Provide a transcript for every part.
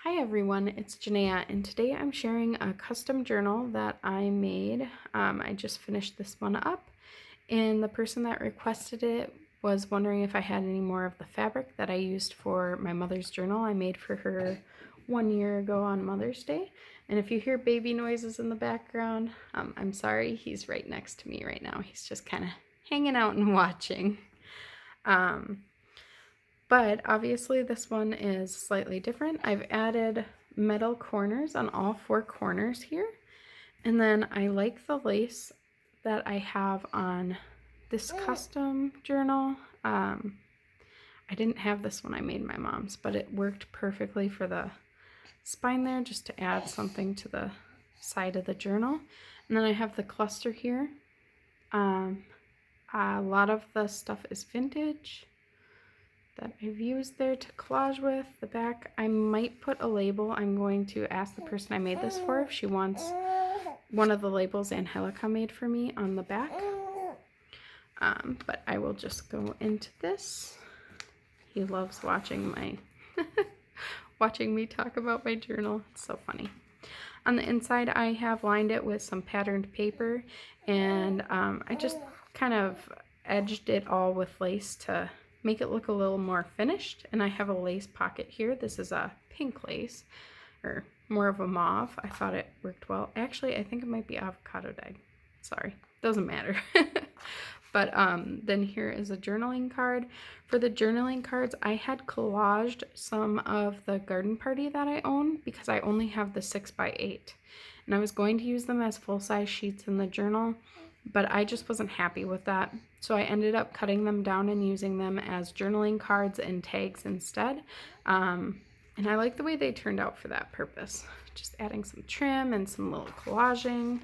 Hi everyone, it's Janaea, and today I'm sharing a custom journal that I made. I just finished this one up, and the person that requested it was wondering if I had any more of the fabric that I used for my mother's journal I made for her 1 year ago on Mother's Day. And if you hear baby noises in the background, I'm sorry, he's right next to me right now. He's just kind of hanging out and watching. But obviously this one is slightly different. I've added metal corners on all four corners here. And then I like the lace that I have on this custom journal. I didn't have this one, I made my mom's, but it worked perfectly for the spine there, just to add something to the side of the journal. And then I have the cluster here. A lot of the stuff is vintage that I've used there to collage with. The back, I might put a label. I'm going to ask the person I made this for if she wants one of the labels Angelica made for me on the back. But I will just go into this. He loves watching my watching me talk about my journal. It's so funny. On the inside, I have lined it with some patterned paper, and I just kind of edged it all with lace to make it look a little more finished. And I have a lace pocket here. This is a pink lace, or more of a mauve. I thought it worked well. Actually, I think it might be avocado dye. Sorry, doesn't matter. But then here is a journaling card. For the journaling cards, I had collaged some of the garden party that I own because I only have the 6x8. And I was going to use them as full-size sheets in the journal, but I just wasn't happy with that. So I ended up cutting them down and using them as journaling cards and tags instead. And I like the way they turned out for that purpose. Just adding some trim and some little collaging.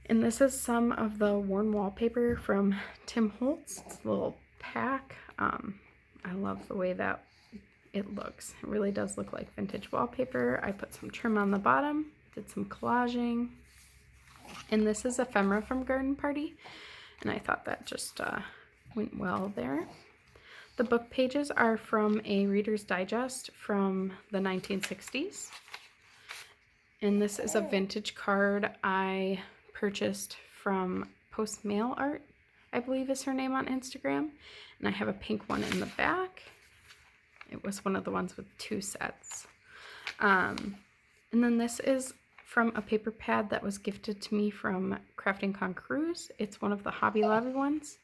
And this is some of the worn wallpaper from Tim Holtz. It's a little pack. I love the way that it looks. It really does look like vintage wallpaper. I put some trim on the bottom, did some collaging. And this is ephemera from Garden Party, and I thought that just went well there. The book pages are from a Reader's Digest from the 1960s. And this is a vintage card I purchased from Post Mail Art, I believe is her name on Instagram. And I have a pink one in the back. It was one of the ones with 2 sets. And then this is from a paper pad that was gifted to me from Crafting Con Cruise. It's one of the Hobby Lobby ones.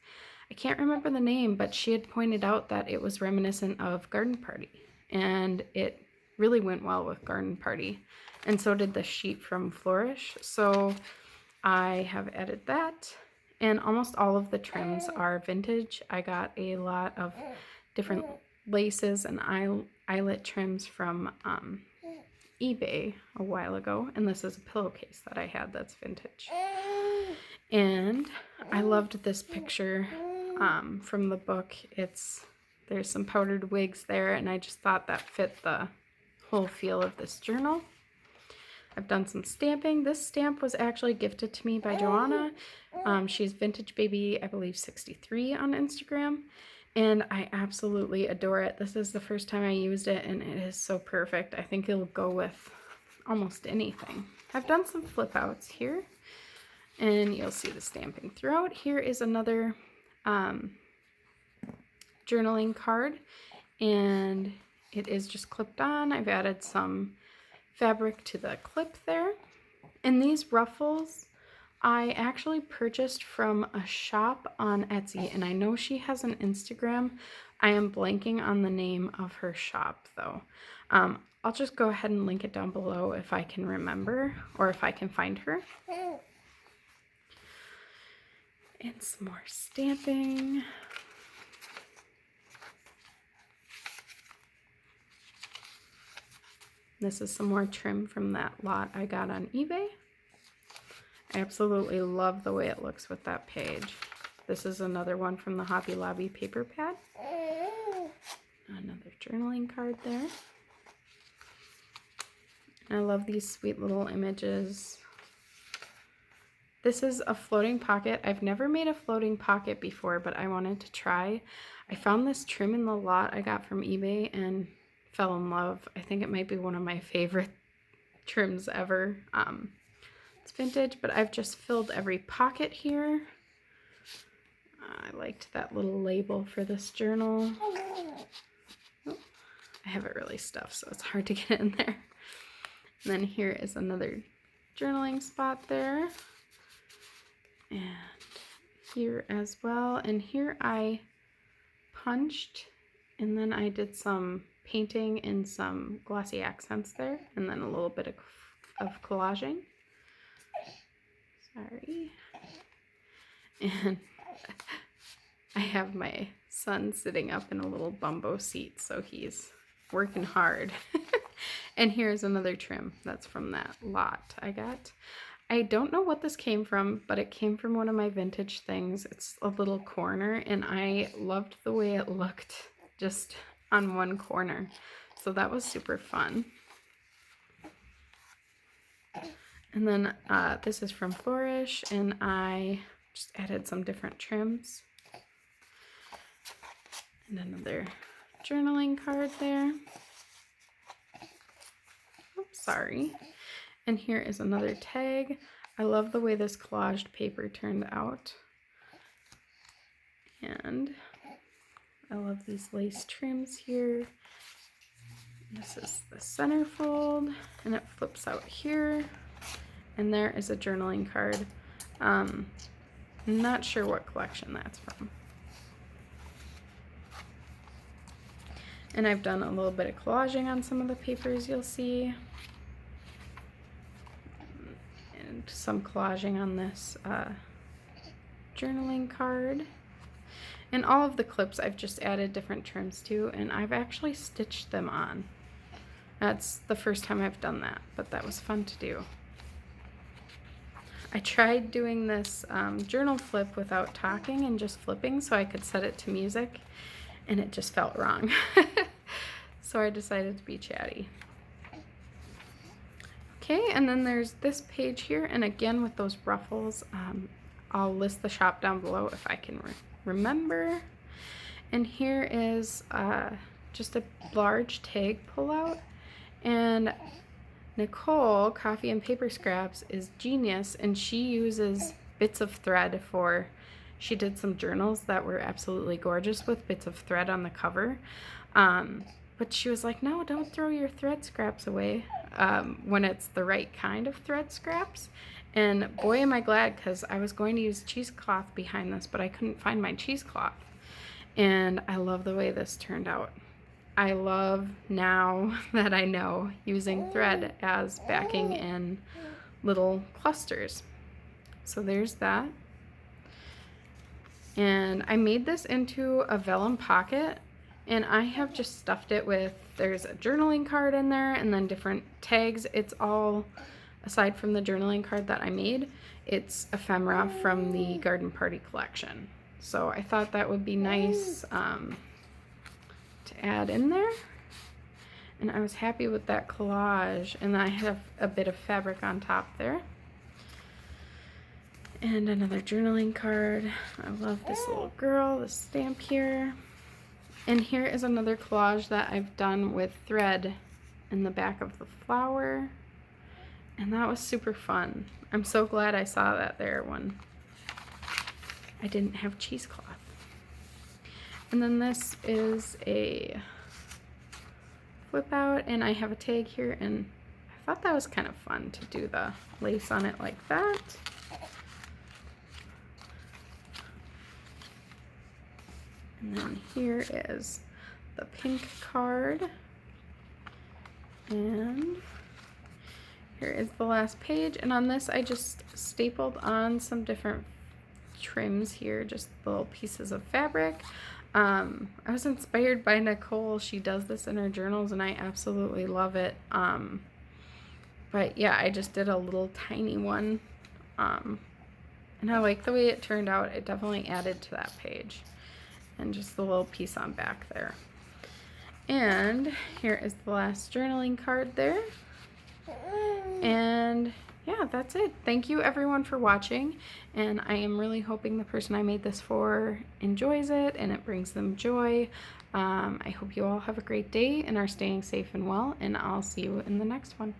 I can't remember the name, but she had pointed out that it was reminiscent of Garden Party. And it really went well with Garden Party. And so did the sheet from Flourish. So I have added that. And almost all of the trims are vintage. I got a lot of different laces and eyelet trims from eBay a while ago, and this is a pillowcase that I had that's vintage. And I loved this picture from the book. There's some powdered wigs there, and I just thought that fit the whole feel of this journal. I've done some stamping. This stamp was actually gifted to me by Joanna. She's Vintage Baby, I believe 63 on Instagram. And I absolutely adore it. This is the first time I used it, and it is so perfect. I think it'll go with almost anything. I've done some flip outs here, and you'll see the stamping throughout. Here is another journaling card, and it is just clipped on. I've added some fabric to the clip there. And these ruffles I actually purchased from a shop on Etsy, and I know she has an Instagram. I am blanking on the name of her shop though. I'll just go ahead and link it down below if I can remember, or if I can find her. And some more stamping. This is some more trim from that lot I got on eBay. I absolutely love the way it looks with that page. This is another one from the Hobby Lobby paper pad. Another journaling card there. I love these sweet little images. This is a floating pocket. I've never made a floating pocket before, but I wanted to try. I found this trim in the lot I got from eBay and fell in love. I think it might be one of my favorite trims ever. It's vintage, but I've just filled every pocket here. I liked that little label for this journal. Oh, I have it really stuffed, so it's hard to get in there. And then here is another journaling spot there. And here as well. And here I punched, and then I did some painting and some glossy accents there, and then a little bit of collaging. Sorry. And I have my son sitting up in a little bumbo seat, so he's working hard. And here's another trim that's from that lot I got. I don't know what this came from, but it came from one of my vintage things. It's a little corner, and I loved the way it looked just on one corner. So that was super fun. And then this is from Flourish, and I just added some different trims. And another journaling card there. Oops, sorry. And here is another tag. I love the way this collaged paper turned out. And I love these lace trims here. This is the centerfold, and it flips out here. And there is a journaling card. I'm not sure what collection that's from. And I've done a little bit of collaging on some of the papers you'll see. And some collaging on this journaling card. And all of the clips I've just added different trims to, and I've actually stitched them on. That's the first time I've done that, but that was fun to do. I tried doing this journal flip without talking and just flipping so I could set it to music, and it just felt wrong. So I decided to be chatty. Okay, and then there's this page here, and again with those ruffles, I'll list the shop down below if I can remember. And here is just a large tag pullout, and Nichole, Coffee and Paper Scraps, is genius, and she uses bits of thread for, she did some journals that were absolutely gorgeous with bits of thread on the cover. But she was like, no, don't throw your thread scraps away when it's the right kind of thread scraps. And boy, am I glad, because I was going to use cheesecloth behind this, but I couldn't find my cheesecloth. And I love the way this turned out. I love, now that I know, using thread as backing in little clusters. So there's that. And I made this into a vellum pocket, and I have just stuffed it with, there's a journaling card in there and then different tags. It's all, aside from the journaling card that I made, it's ephemera from the Garden Party collection. So I thought that would be nice to add in there. And I was happy with that collage, and I have a bit of fabric on top there. And another journaling card. I love this little girl, this stamp here. And here is another collage that I've done with thread in the back of the flower. And that was super fun. I'm so glad I saw that there when I didn't have cheesecloth. And then this is a flip out, and I have a tag here, and I thought that was kind of fun to do the lace on it like that. And then here is the pink card, and here is the last page. And on this I just stapled on some different trims here, just little pieces of fabric. I was inspired by Nichole. She does this in her journals, and I absolutely love it. But yeah, I just did a little tiny one, and I like the way it turned out. It definitely added to that page. And just the little piece on back there. And here is the last journaling card there. And yeah, that's it. Thank you everyone for watching, and I am really hoping the person I made this for enjoys it and it brings them joy. I hope you all have a great day and are staying safe and well, and I'll see you in the next one.